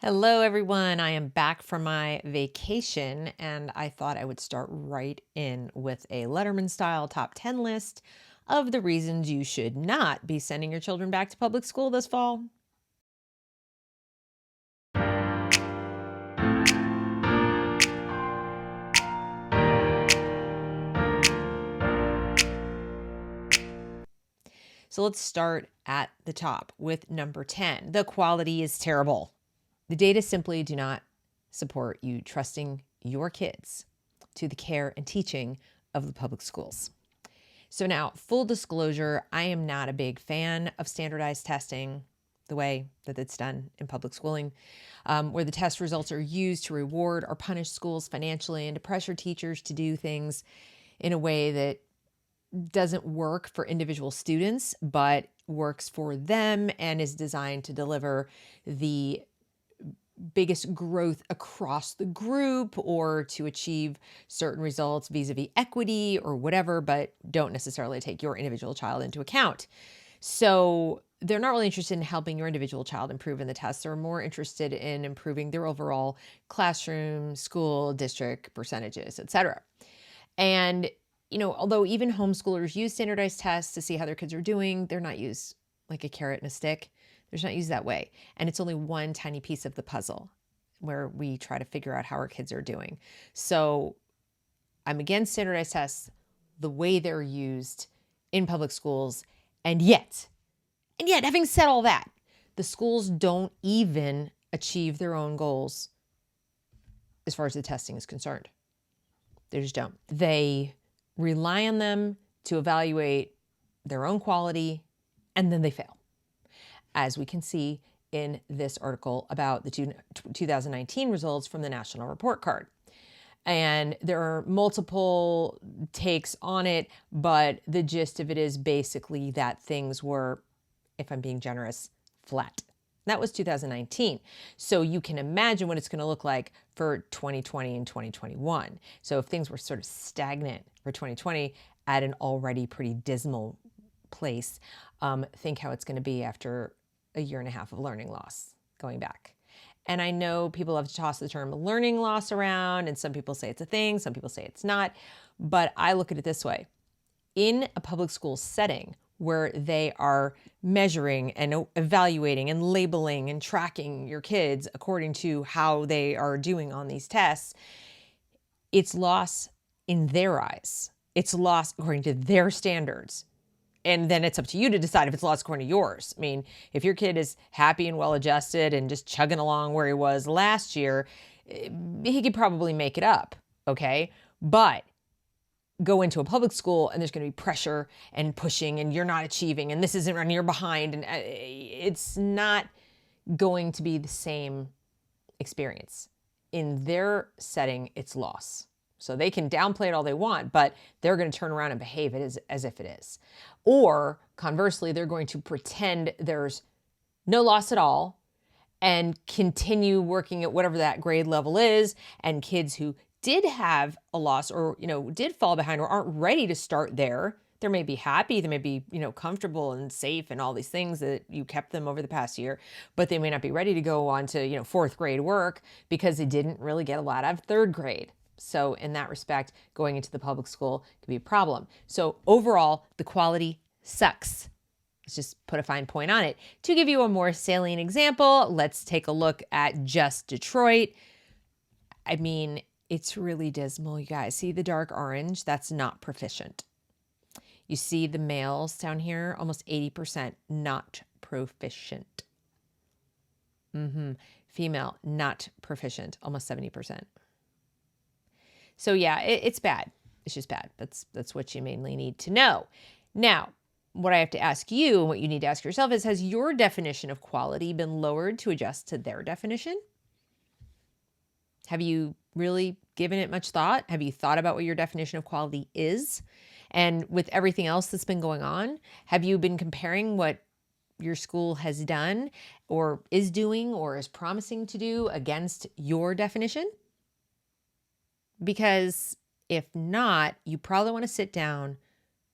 Hello, everyone. I am back from my vacation, and I thought I would start right in with a Letterman style top 10 list of the reasons you should not be sending your children back to public school this fall. So let's start at the top with number 10. The quality is terrible. The data simply do not support you trusting your kids to the care and teaching of the public schools. So now, full disclosure, I am not a big fan of standardized testing the way that it's done in public schooling, where the test results are used to reward or punish schools financially and to pressure teachers to do things in a way that doesn't work for individual students, but works for them and is designed to deliver the biggest growth across the group or to achieve certain results vis-a-vis equity or whatever, but don't necessarily take your individual child into account. So they're not really interested in helping your individual child improve in the tests. They're more interested in improving their overall classroom, school, district percentages, etc. And although even homeschoolers use standardized tests to see how their kids are doing, they're not used like a carrot and a stick. They're not used that way. And it's only one tiny piece of the puzzle where we try to figure out how our kids are doing. So I'm against standardized tests, the way they're used in public schools. And yet, having said all that, the schools don't even achieve their own goals as far as the testing is concerned. They just don't. They rely on them to evaluate their own quality, and then they fail, as we can see in this article about the 2019 results from the National Report Card. And there are multiple takes on it, but the gist of it is basically that things were, if I'm being generous, flat. That was 2019. So you can imagine what it's going to look like for 2020 and 2021. So if things were sort of stagnant for 2020 at an already pretty dismal place, think how it's going to be after a year and a half of learning loss going back. And I know people have to toss the term learning loss around, and some people say it's a thing, some people say it's not. But I look at it this way. In a public school setting where they are measuring and evaluating and labeling and tracking your kids according to how they are doing on these tests, it's loss in their eyes. It's loss according to their standards. And then it's up to you to decide if it's loss according to yours. I mean, if your kid is happy and well-adjusted and just chugging along where he was last year, he could probably make it up, okay? But go into a public school and there's going to be pressure and pushing and you're not achieving and this isn't, and you're behind, and it's not going to be the same experience. In their setting, it's loss. So they can downplay it all they want, but they're going to turn around and behave it as if it is. Or conversely, they're going to pretend there's no loss at all and continue working at whatever that grade level is. And kids who did have a loss or, did fall behind or aren't ready to start there, they may be happy, they may be, comfortable and safe and all these things that you kept them over the past year, but they may not be ready to go on to, fourth grade work because they didn't really get a lot out of third grade. So in that respect, going into the public school could be a problem. So overall, the quality sucks. Let's just put a fine point on it. To give you a more salient example, let's take a look at just Detroit. I mean, it's really dismal, you guys. See the dark orange? That's not proficient. You see the males down here, almost 80% not proficient. Female, not proficient, almost 70%. So yeah, it's bad. It's just bad. That's what you mainly need to know. Now, what I have to ask you and what you need to ask yourself is, has your definition of quality been lowered to adjust to their definition? Have you really given it much thought? Have you thought about what your definition of quality is? And with everything else that's been going on, have you been comparing what your school has done or is doing or is promising to do against your definition? Because if not, you probably want to sit down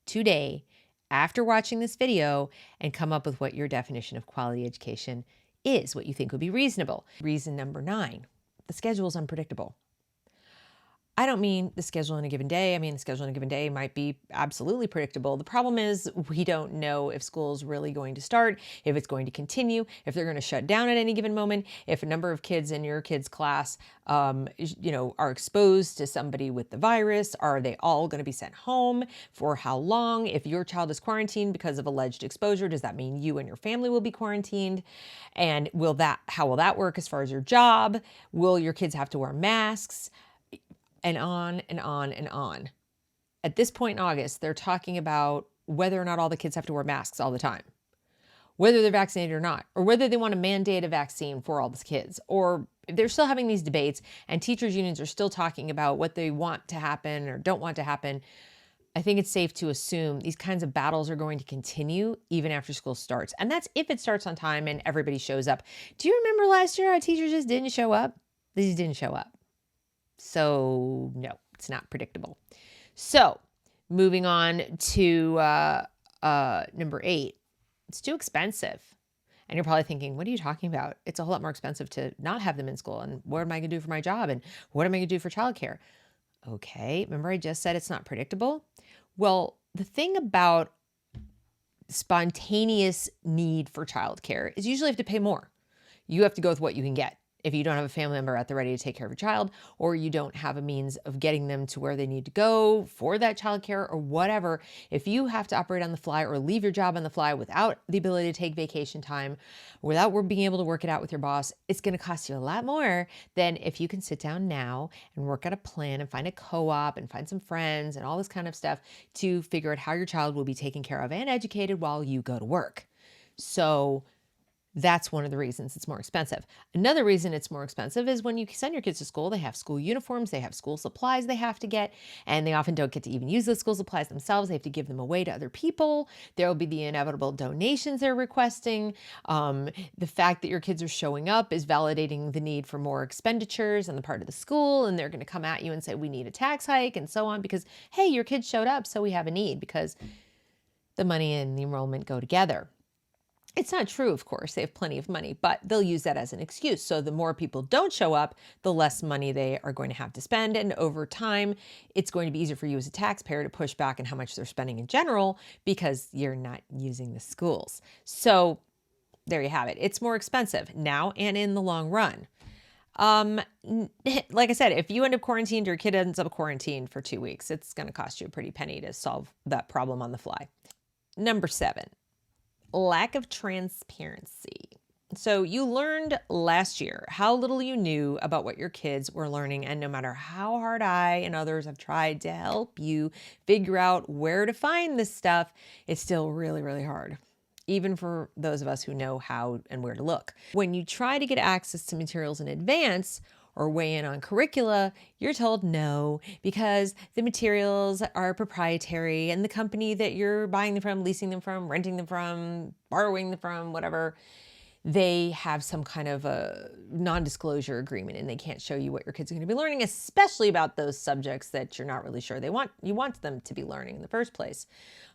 today after watching this video and come up with what your definition of quality education is what you think would be reasonable. Reason number 9, the schedule is unpredictable. I don't mean the schedule in a given day. I mean, the schedule in a given day might be absolutely predictable. The problem is we don't know if school is really going to start, if it's going to continue, if they're going to shut down at any given moment, if a number of kids in your kid's class, are exposed to somebody with the virus. Are they all going to be sent home? For how long? If your child is quarantined because of alleged exposure, does that mean you and your family will be quarantined? And how will that work as far as your job? Will your kids have to wear masks? And on and on and on. At this point in August, they're talking about whether or not all the kids have to wear masks all the time, whether they're vaccinated or not, or whether they want to mandate a vaccine for all the kids, or they're still having these debates and teachers' unions are still talking about what they want to happen or don't want to happen. I think it's safe to assume these kinds of battles are going to continue even after school starts. And that's if it starts on time and everybody shows up. Do you remember last year our teachers just didn't show up? They just didn't show up. So no, it's not predictable. So moving on to number 8, it's too expensive. And you're probably thinking, what are you talking about? It's a whole lot more expensive to not have them in school. And what am I going to do for my job? And what am I going to do for childcare? Okay, remember I just said it's not predictable? Well, the thing about spontaneous need for childcare is usually you have to pay more. You have to go with what you can get. If you don't have a family member at the ready to take care of your child, or you don't have a means of getting them to where they need to go for that childcare or whatever, if you have to operate on the fly or leave your job on the fly without the ability to take vacation time, without being able to work it out with your boss, it's going to cost you a lot more than if you can sit down now and work out a plan and find a co-op and find some friends and all this kind of stuff to figure out how your child will be taken care of and educated while you go to work. So that's one of the reasons it's more expensive. Another reason it's more expensive is when you send your kids to school, they have school uniforms, they have school supplies they have to get, and they often don't get to even use those school supplies themselves. They have to give them away to other people. There will be the inevitable donations they're requesting. The fact that your kids are showing up is validating the need for more expenditures on the part of the school, and they're going to come at you and say, we need a tax hike and so on because, hey, your kids showed up, so we have a need, because the money and the enrollment go together. It's not true, of course. They have plenty of money, but they'll use that as an excuse. So the more people don't show up, the less money they are going to have to spend. And over time, it's going to be easier for you as a taxpayer to push back on how much they're spending in general because you're not using the schools. So there you have it. It's more expensive now and in the long run. Like I said, if you end up quarantined or your kid ends up quarantined for 2 weeks, it's going to cost you a pretty penny to solve that problem on the fly. Number 7. Lack of transparency. So you learned last year how little you knew about what your kids were learning, and no matter how hard I and others have tried to help you figure out where to find this stuff, it's still really, really hard, even for those of us who know how and where to look. When you try to get access to materials in advance or weigh in on curricula, you're told no, because the materials are proprietary and the company that you're buying them from, leasing them from, renting them from, borrowing them from, whatever, they have some kind of a non-disclosure agreement and they can't show you what your kids are going to be learning, especially about those subjects that you're not really sure you want them to be learning in the first place.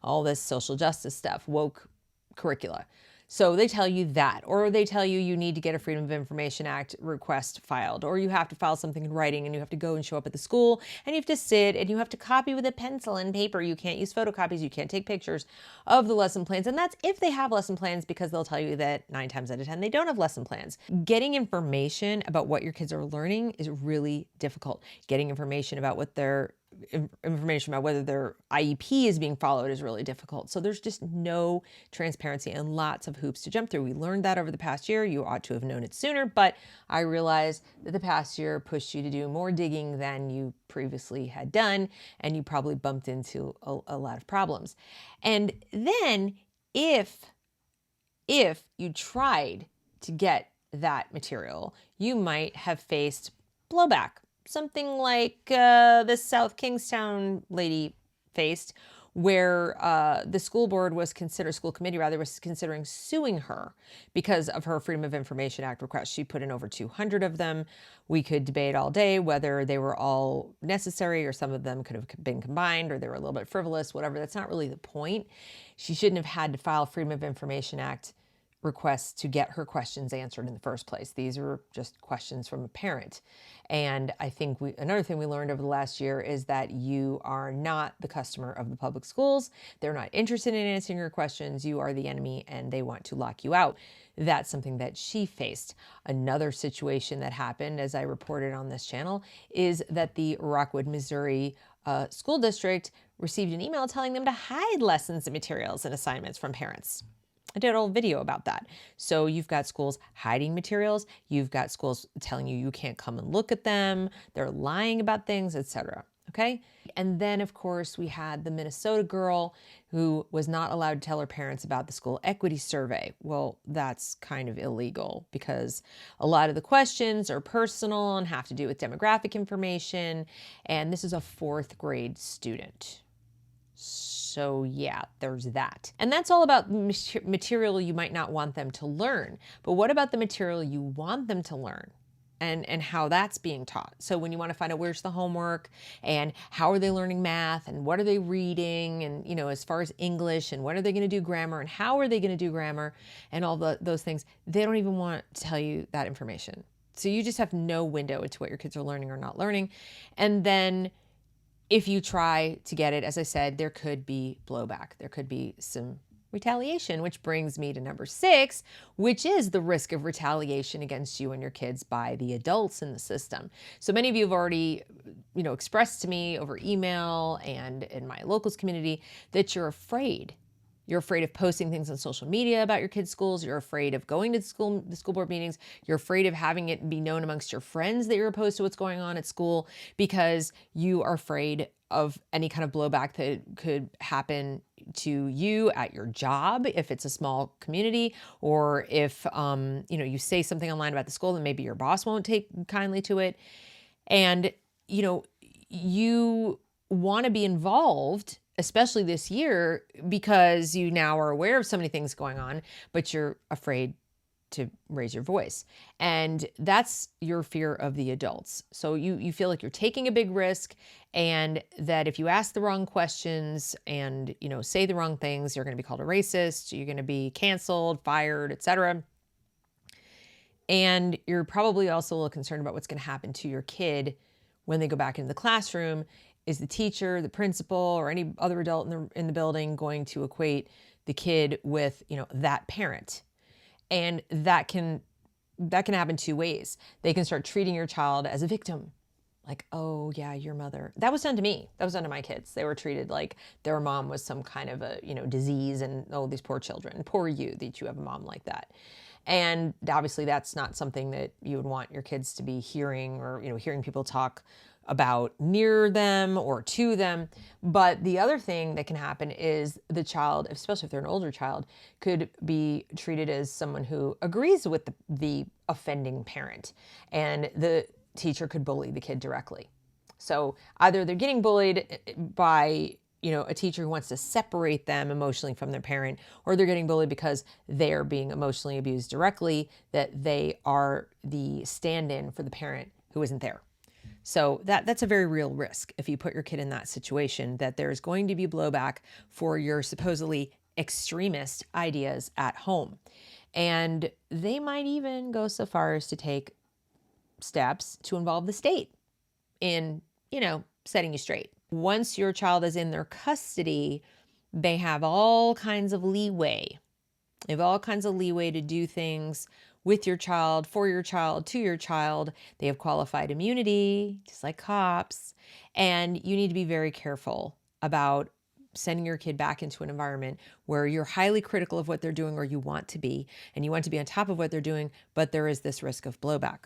All this social justice stuff, woke curricula. So they tell you that, or they tell you you need to get a Freedom of Information Act request filed, or you have to file something in writing and you have to go and show up at the school and you have to sit and you have to copy with a pencil and paper. You can't use photocopies. You can't take pictures of the lesson plans. And that's if they have lesson plans, because they'll tell you that 9 times out of 10, they don't have lesson plans. Getting information about what your kids are learning is really difficult. Getting information about whether their IEP is being followed is really difficult. So there's just no transparency and lots of hoops to jump through. We learned that over the past year. You ought to have known it sooner, but I realize that the past year pushed you to do more digging than you previously had done, and you probably bumped into a lot of problems. And then if you tried to get that material, you might have faced blowback. Something like this South Kingstown lady faced, where the school committee was considering suing her because of her Freedom of Information Act request. She put in over 200 of them. We could debate all day whether they were all necessary or some of them could have been combined or they were a little bit frivolous, whatever. That's not really the point. She shouldn't have had to file Freedom of Information Act requests to get her questions answered in the first place. These are just questions from a parent. And I think another thing we learned over the last year is that you are not the customer of the public schools. They're not interested in answering your questions. You are the enemy and they want to lock you out. That's something that she faced. Another situation that happened, as I reported on this channel, is that the Rockwood, Missouri school district received an email telling them to hide lessons and materials and assignments from parents. I did a whole video about that. So you've got schools hiding materials. You've got schools telling you can't come and look at them. They're lying about things, etc. Okay. And then, of course, we had the Minnesota girl who was not allowed to tell her parents about the school equity survey. Well, that's kind of illegal because a lot of the questions are personal and have to do with demographic information. And this is a 4th grade student. So yeah, there's that. And that's all about material you might not want them to learn. But what about the material you want them to learn? And how that's being taught. So when you want to find out where's the homework and how are they learning math and what are they reading and, as far as English and what are they going to do grammar and how are they going to do grammar and all those things, they don't even want to tell you that information. So you just have no window into what your kids are learning or not learning. And then if you try to get it, as I said, there could be blowback. There could be some retaliation, which brings me to number 6, which is the risk of retaliation against you and your kids by the adults in the system. So many of you have already, expressed to me over email and in my locals community that you're afraid. You're afraid of posting things on social media about your kids' schools. You're afraid of going to the school board meetings. You're afraid of having it be known amongst your friends that you're opposed to what's going on at school because you are afraid of any kind of blowback that could happen to you at your job if it's a small community, or if you say something online about the school and maybe your boss won't take kindly to it. And you want to be involved, especially this year, because you now are aware of so many things going on, but you're afraid to raise your voice. And that's your fear of the adults. So you feel like you're taking a big risk, and that if you ask the wrong questions and, say the wrong things, you're going to be called a racist, you're going to be canceled, fired, etc. And you're probably also a little concerned about what's going to happen to your kid when they go back into the classroom. Is the teacher, the principal, or any other adult in the building going to equate the kid with, that parent? And that can happen 2 ways. They can start treating your child as a victim. Like, oh yeah, your mother. That was done to me. That was done to my kids. They were treated like their mom was some kind of a, disease, and oh, these poor children, poor you that you have a mom like that. And obviously that's not something that you would want your kids to be hearing, or, hearing people talk about near them or to them. But the other thing that can happen is the child, especially if they're an older child, could be treated as someone who agrees with the offending parent, and the teacher could bully the kid directly. So either they're getting bullied by a teacher who wants to separate them emotionally from their parent, or they're getting bullied because they're being emotionally abused directly, that they are the stand-in for the parent who isn't there. So that's a very real risk if you put your kid in that situation, that there's going to be blowback for your supposedly extremist ideas at home. And they might even go so far as to take steps to involve the state in, setting you straight. Once your child is in their custody, they have all kinds of leeway. They have all kinds of leeway to do things with your child, for your child, to your child. They have qualified immunity, just like cops. And you need to be very careful about sending your kid back into an environment where you're highly critical of what they're doing, or you want to be, and you want to be on top of what they're doing, but there is this risk of blowback.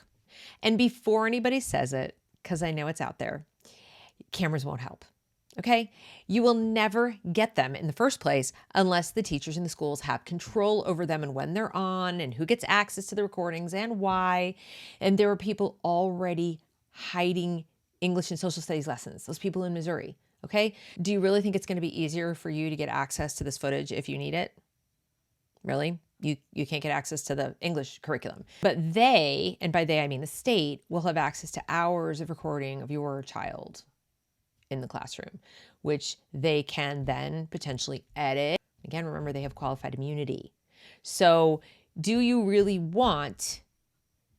And before anybody says it, because I know it's out there, cameras won't help. Okay? You will never get them in the first place unless the teachers in the schools have control over them and when they're on and who gets access to the recordings and why. And there are people already hiding English and social studies lessons, those people in Missouri. Okay? Do you really think it's going to be easier for you to get access to this footage if you need it? Really? You can't get access to the English curriculum. But they, and by they I mean the state, will have access to hours of recording of your child in the classroom, which they can then potentially edit. Again, remember, they have qualified immunity. So Do you really want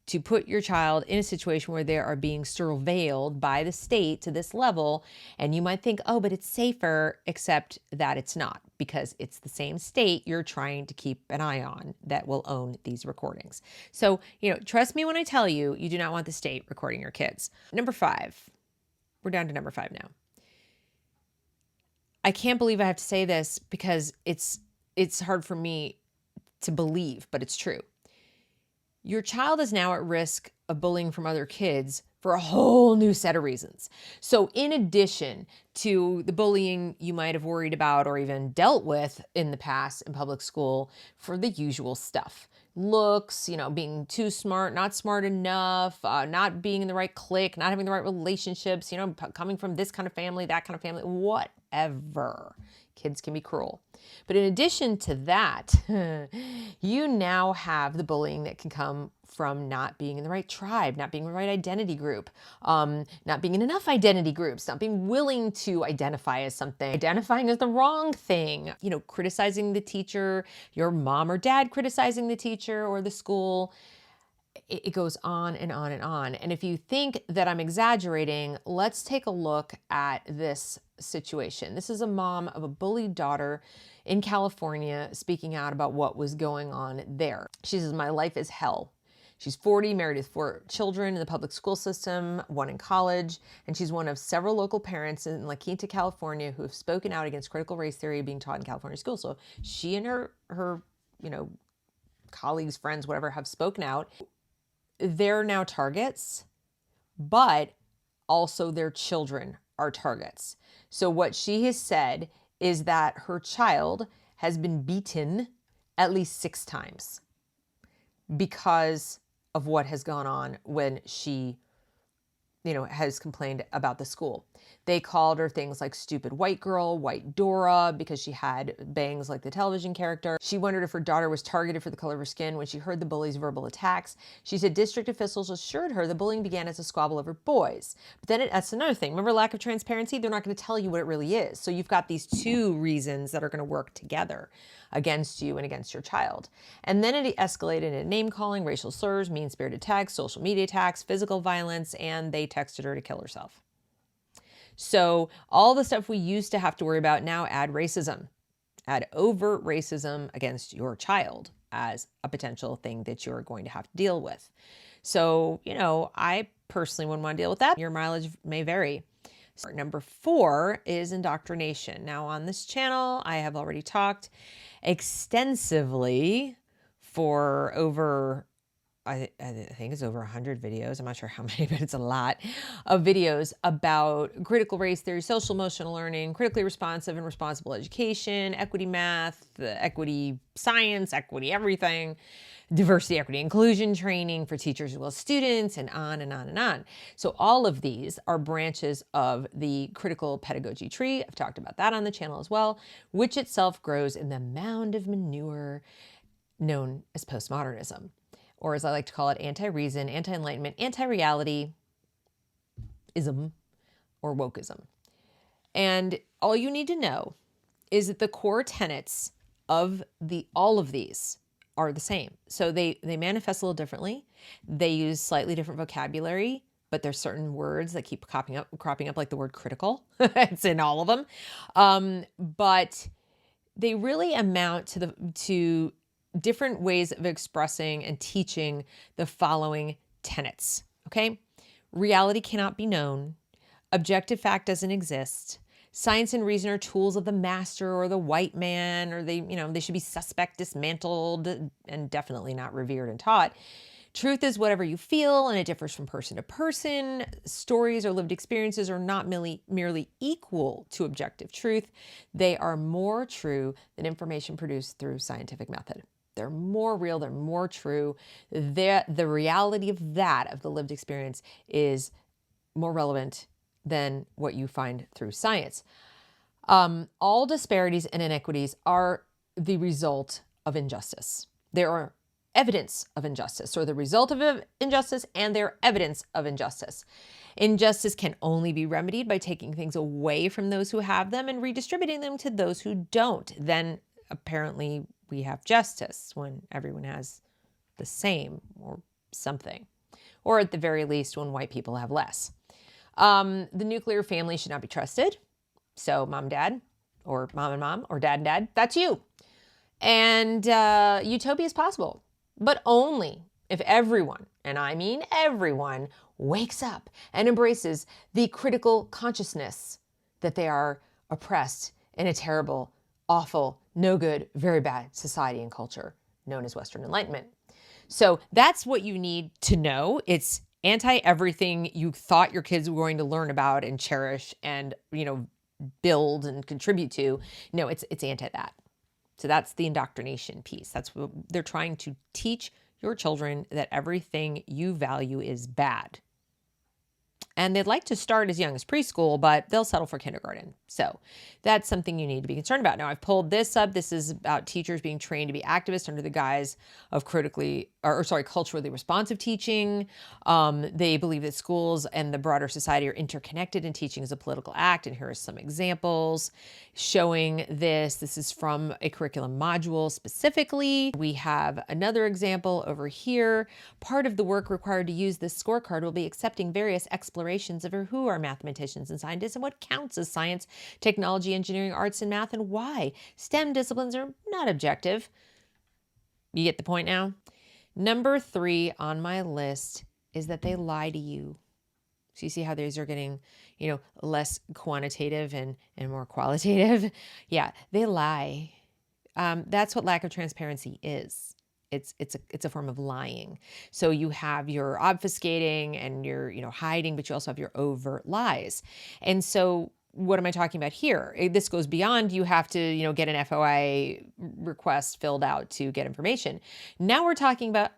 to put your child in a situation where they are being surveilled by the state to this level? And you might think, oh, but it's safer, except that it's not, because it's the same state you're trying to keep an eye on that will own these recordings. So, trust me when I tell you, you do not want the state recording your kids. Number 5. We're down to number 5 now. I can't believe I have to say this because it's hard for me to believe, but it's true. Your child is now at risk of bullying from other kids for a whole new set of reasons. So in addition to the bullying you might have worried about or even dealt with in the past in public school for the usual stuff, looks, being too smart, not smart enough, not being in the right clique, not having the right relationships, coming from this kind of family, that kind of family, whatever. Kids can be cruel. But in addition to that, you now have the bullying that can come from not being in the right tribe, not being in the right identity group, not being in enough identity groups, not being willing to identify as something, identifying as the wrong thing, criticizing the teacher, your mom or dad criticizing the teacher or the school. It goes on and on and on. And if you think that I'm exaggerating, let's take a look at this situation. This is a mom of a bullied daughter in California speaking out about what was going on there. She says, "My life is hell." She's 40, married with 4 children in the public school system, 1 in college, and she's one of several local parents in La Quinta, California, who have spoken out against critical race theory being taught in California schools. So she and her colleagues, friends, whatever, have spoken out. They're now targets, but also their children are targets. So what she has said is that her child has been beaten at least 6 times because of what has gone on when she, has complained about the school. They called her things like stupid white girl, white Dora, because she had bangs like the television character. She wondered if her daughter was targeted for the color of her skin when she heard the bully's verbal attacks. She said district officials assured her the bullying began as a squabble over boys. But then that's another thing. Remember, lack of transparency? They're not going to tell you what it really is. So you've got these 2 reasons that are going to work together against you and against your child. And then it escalated into name calling, racial slurs, mean-spirited texts, social media attacks, physical violence, and they texted her to kill herself. So all the stuff we used to have to worry about now, add racism, add overt racism against your child as a potential thing that you're going to have to deal with. So, I personally wouldn't want to deal with that. Your mileage may vary. So number 4 is indoctrination. Now on this channel, I have already talked extensively for over, I think it's over 100 videos. I'm not sure how many, but it's a lot of videos about critical race theory, social emotional learning, critically responsive and responsible education, equity math, equity science, equity everything, diversity, equity, inclusion training for teachers as well as students, and on and on and on. So all of these are branches of the critical pedagogy tree. I've talked about that on the channel as well, which itself grows in the mound of manure known as postmodernism, or as I like to call it, anti-reason, anti-enlightenment, anti-reality-ism, or wokeism. And all you need to know is that the core tenets of all of these are the same. So they manifest a little differently. They use slightly different vocabulary, but there's certain words that keep cropping up like the word critical. It's in all of them. But they really amount to different ways of expressing and teaching the following tenets. Okay? Reality cannot be known. Objective fact doesn't exist. Science and reason are tools of the master or the white man, or they should be suspect, dismantled, and definitely not revered and taught. Truth is whatever you feel, and it differs from person to person. Stories or lived experiences are not merely equal to objective truth. They are more true than information produced through scientific method. They're more real, they're more true. The reality of the lived experience is more relevant than what you find through science. All disparities and inequities are the result of injustice. There are evidence of injustice, or the result of injustice, and they're evidence of injustice. Injustice can only be remedied by taking things away from those who have them and redistributing them to those who don't. Then apparently we have justice when everyone has the same or something, or at the very least when white people have less. The nuclear family should not be trusted. So mom, dad, or mom and mom, or dad and dad, that's you. And utopia is possible, but only if everyone, and I mean everyone, wakes up and embraces the critical consciousness that they are oppressed in a terrible, awful, no good, very bad society and culture known as Western Enlightenment. So that's what you need to know. It's anti-everything you thought your kids were going to learn about and cherish and, build and contribute to. No, it's anti that. So that's the indoctrination piece. That's what they're trying to teach your children, that everything you value is bad. And they'd like to start as young as preschool, but they'll settle for kindergarten. So that's something you need to be concerned about. Now, I've pulled this up. This is about teachers being trained to be activists under the guise of culturally responsive teaching. They believe that schools and the broader society are interconnected, and teaching is a political act. And here are some examples showing this. This is from a curriculum module specifically. We have another example over here. Part of the work required to use this scorecard will be accepting various explorations of who are mathematicians and scientists and what counts as science, technology, engineering, arts, and math, and why STEM disciplines are not objective. You get the point now? Number 3 on my list is that they lie to you. So you see how these are getting, less quantitative and more qualitative? Yeah, they lie. That's what lack of transparency is. It's a form of lying. So you have your obfuscating and your, hiding, but you also have your overt lies. And so what am I talking about here? This goes beyond you have to, get an FOI request filled out to get information. Now we're talking about,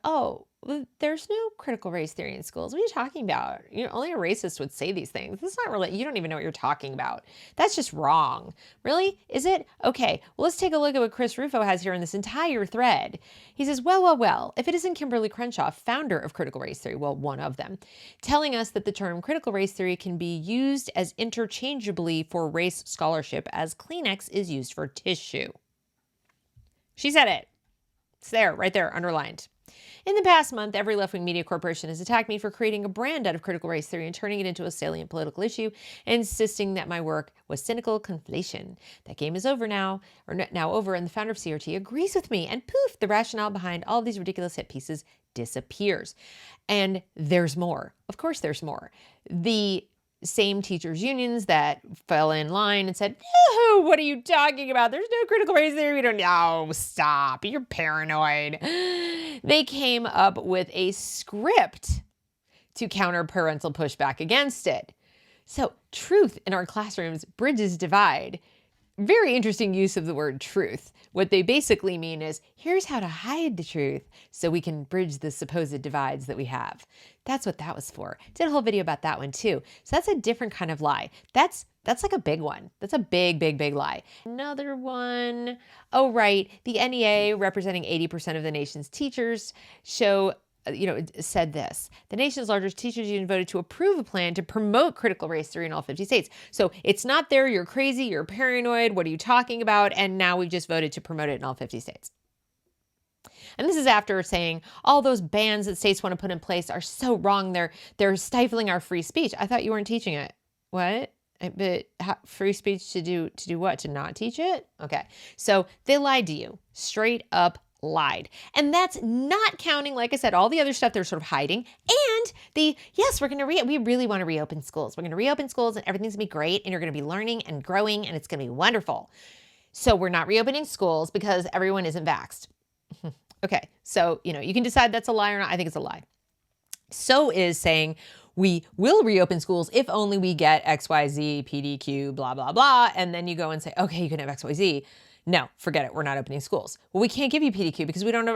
there's no critical race theory in schools. What are you talking about? Only a racist would say these things. That's not really, you don't even know what you're talking about. That's just wrong. Really? Is it? Okay, well, let's take a look at what Chris Rufo has here in this entire thread. He says, well, if it isn't Kimberly Crenshaw, founder of critical race theory, well, one of them, telling us that the term critical race theory can be used as interchangeably for race scholarship as Kleenex is used for tissue. She said it. It's there, right there, underlined. In the past month, every left-wing media corporation has attacked me for creating a brand out of critical race theory and turning it into a salient political issue, insisting that my work was cynical conflation. That game is over now, now over, and the founder of CRT agrees with me, and poof, the rationale behind all these ridiculous hit pieces disappears. And there's more. Of course there's more. The same teachers' unions that fell in line and said, no, what are you talking about? There's no critical race theory. We don't know. Stop. You're paranoid. They came up with a script to counter parental pushback against it. So truth in our classrooms bridges divide. Very interesting use of the word truth. What they basically mean is, here's how to hide the truth so we can bridge the supposed divides that we have. That's what that was for. Did a whole video about that one too. So that's a different kind of lie. That's like a big one. That's a big, big, big lie. Another one. Oh, right. The NEA, representing 80% of the nation's teachers, said this. The nation's largest teachers union voted to approve a plan to promote critical race theory in all 50 states. So it's not there. You're crazy. You're paranoid. What are you talking about? And now we've just voted to promote it in all 50 states. And this is after saying all those bans that states want to put in place are so wrong. They're stifling our free speech. I thought you weren't teaching it. What? But free speech to do what? To not teach it? Okay. So they lied to you. Straight up lied. And that's not counting, like I said, all the other stuff they're sort of hiding. And we really want to reopen schools. We're going to reopen schools and everything's going to be great and you're going to be learning and growing and it's going to be wonderful. So we're not reopening schools because everyone isn't vaxxed. Okay. So, you can decide that's a lie or not. I think it's a lie. So is saying we will reopen schools if only we get XYZ, PDQ, blah, blah, blah. And then you go and say, okay, you can have XYZ. No, forget it. We're not opening schools. Well, we can't give you PDQ because we don't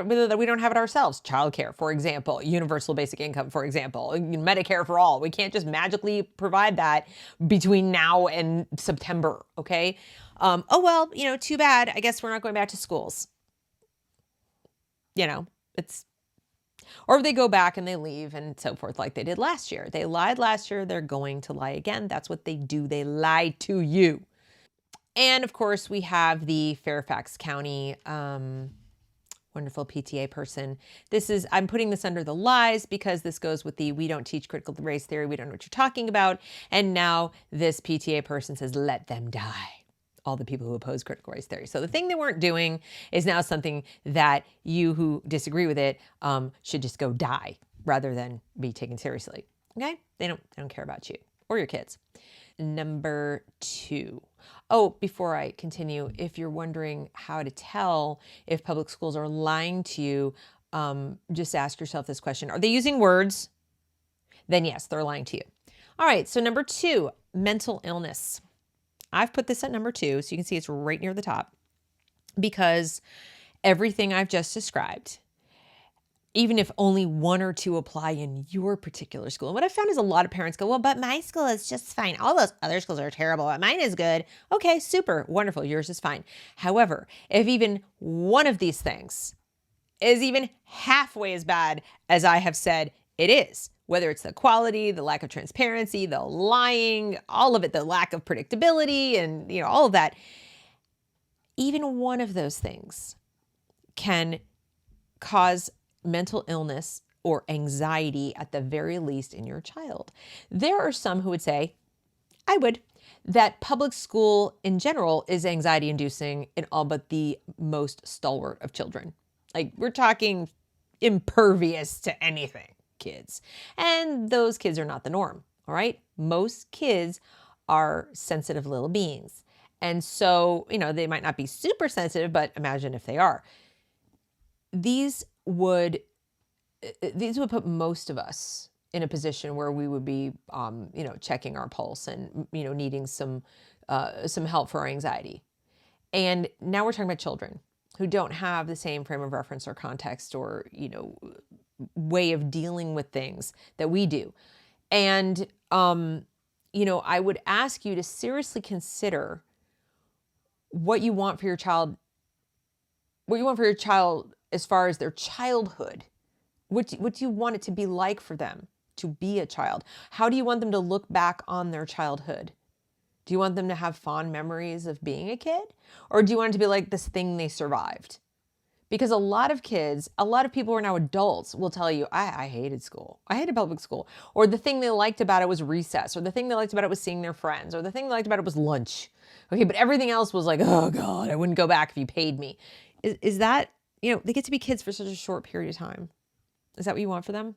have it ourselves. Childcare, for example, universal basic income, for example, Medicare for all. We can't just magically provide that between now and September. Okay. Too bad. I guess we're not going back to schools. Or they go back and they leave and so forth like they did last year. They lied last year. They're going to lie again. That's what they do. They lie to you. And of course, we have the Fairfax County, wonderful PTA person. I'm putting this under the lies because this goes with the we don't teach critical race theory. We don't know what you're talking about. And now this PTA person says, let them die. All the people who oppose critical race theory. So the thing they weren't doing is now something that you who disagree with it should just go die rather than be taken seriously. Okay? They don't care about you or your kids. Number 2. Oh, before I continue, if you're wondering how to tell if public schools are lying to you, just ask yourself this question. Are they using words? Then yes, they're lying to you. All right, so number 2, mental illness. I've put this at number 2, so you can see it's right near the top, because everything I've just described, even if only 1 or 2 apply in your particular school. And what I found is a lot of parents go, well, but my school is just fine. All those other schools are terrible, but mine is good. Okay, super, wonderful. Yours is fine. However, if even one of these things is even halfway as bad as I have said it is, whether it's the quality, the lack of transparency, the lying, all of it, the lack of predictability, and all of that, even one of those things can cause mental illness or anxiety at the very least in your child. There are some who would say, that public school in general is anxiety inducing in all but the most stalwart of children. Like, we're talking impervious to anything kids. And those kids are not the norm, all right? Most kids are sensitive little beings. And so, they might not be super sensitive, but imagine if they are. These would put most of us in a position where we would be, checking our pulse and, needing some help for our anxiety. And now we're talking about children who don't have the same frame of reference or context or, way of dealing with things that we do. And, I would ask you to seriously consider what you want for your child as far as their childhood. What do you want it to be like for them to be a child? How do you want them to look back on their childhood? Do you want them to have fond memories of being a kid? Or do you want it to be like this thing they survived? Because a lot of people who are now adults will tell you, I hated school. I hated public school. Or the thing they liked about it was recess. Or the thing they liked about it was seeing their friends. Or the thing they liked about it was lunch. Okay, but everything else was like, oh God, I wouldn't go back if you paid me. Is that, they get to be kids for such a short period of time. Is that what you want for them?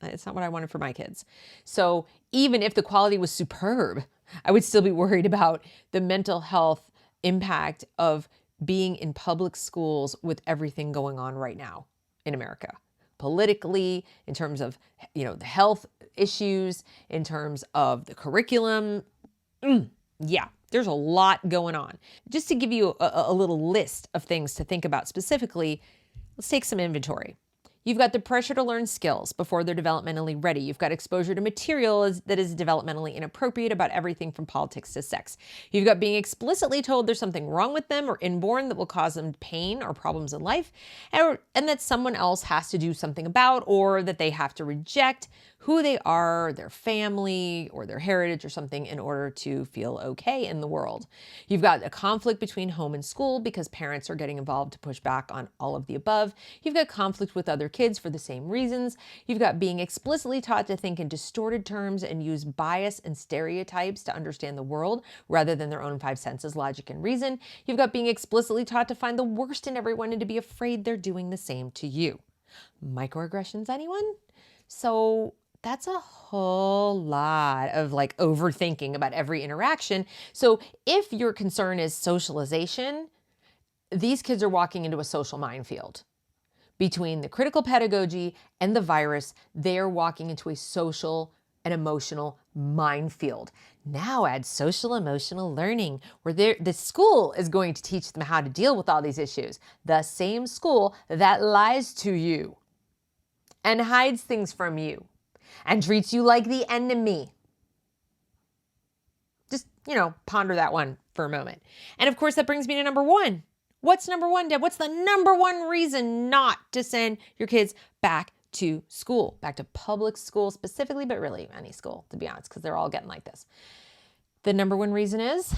It's not what I wanted for my kids. So even if the quality was superb, I would still be worried about the mental health impact of being in public schools with everything going on right now in America. Politically, in terms of, the health issues, in terms of the curriculum. Yeah, there's a lot going on. Just to give you a little list of things to think about specifically, let's take some inventory. You've got the pressure to learn skills before they're developmentally ready. You've got exposure to material that is developmentally inappropriate about everything from politics to sex. You've got being explicitly told there's something wrong with them or inborn that will cause them pain or problems in life, and that someone else has to do something about, or that they have to reject who they are, their family, or their heritage or something in order to feel okay in the world. You've got a conflict between home and school because parents are getting involved to push back on all of the above. You've got conflict with other kids for the same reasons. You've got being explicitly taught to think in distorted terms and use bias and stereotypes to understand the world rather than their own 5 senses, logic, and reason. You've got being explicitly taught to find the worst in everyone and to be afraid they're doing the same to you. Microaggressions, anyone? So that's a whole lot of overthinking about every interaction. So if your concern is socialization, these kids are walking into a social minefield. Between the critical pedagogy and the virus, they're walking into a social and emotional minefield. Now add social emotional learning, where the school is going to teach them how to deal with all these issues. The same school that lies to you and hides things from you and treats you like the enemy. Just, ponder that one for a moment. And of course, that brings me to number 1. What's number 1, Deb? What's the number 1 reason not to send your kids back to school, back to public school specifically, but really any school, to be honest, because they're all getting like this? The number 1 reason is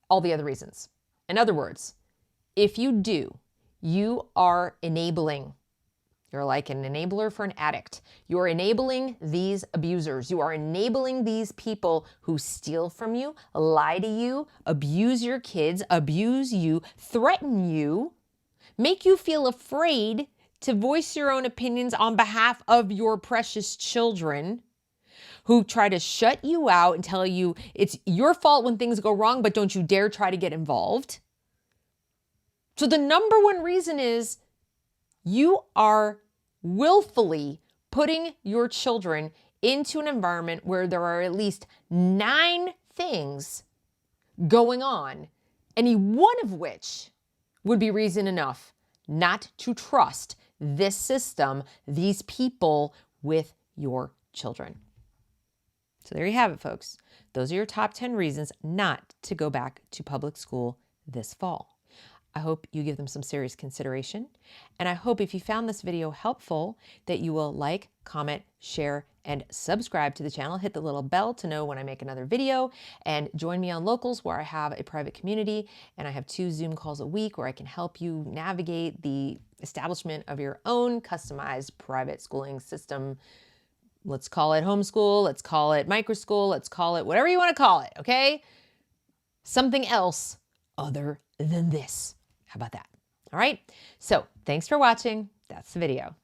all the other reasons. In other words, if you do, You are enabling. You're like an enabler for an addict. You're enabling these abusers. You are enabling these people who steal from you, lie to you, abuse your kids, abuse you, threaten you, make you feel afraid to voice your own opinions on behalf of your precious children, who try to shut you out and tell you it's your fault when things go wrong, but don't you dare try to get involved. So the number one reason is you are willfully putting your children into an environment where there are at least 9 things going on, any one of which would be reason enough not to trust this system, these people with your children. So there you have it, folks. Those are your top 10 reasons not to go back to public school this fall. I hope you give them some serious consideration. And I hope if you found this video helpful that you will like, comment, share, and subscribe to the channel. Hit the little bell to know when I make another video, and join me on Locals, where I have a private community and I have 2 Zoom calls a week where I can help you navigate the establishment of your own customized private schooling system. Let's call it homeschool, let's call it microschool, let's call it whatever you want to call it, okay? Something else other than this. How about that? All right. So thanks for watching. That's the video.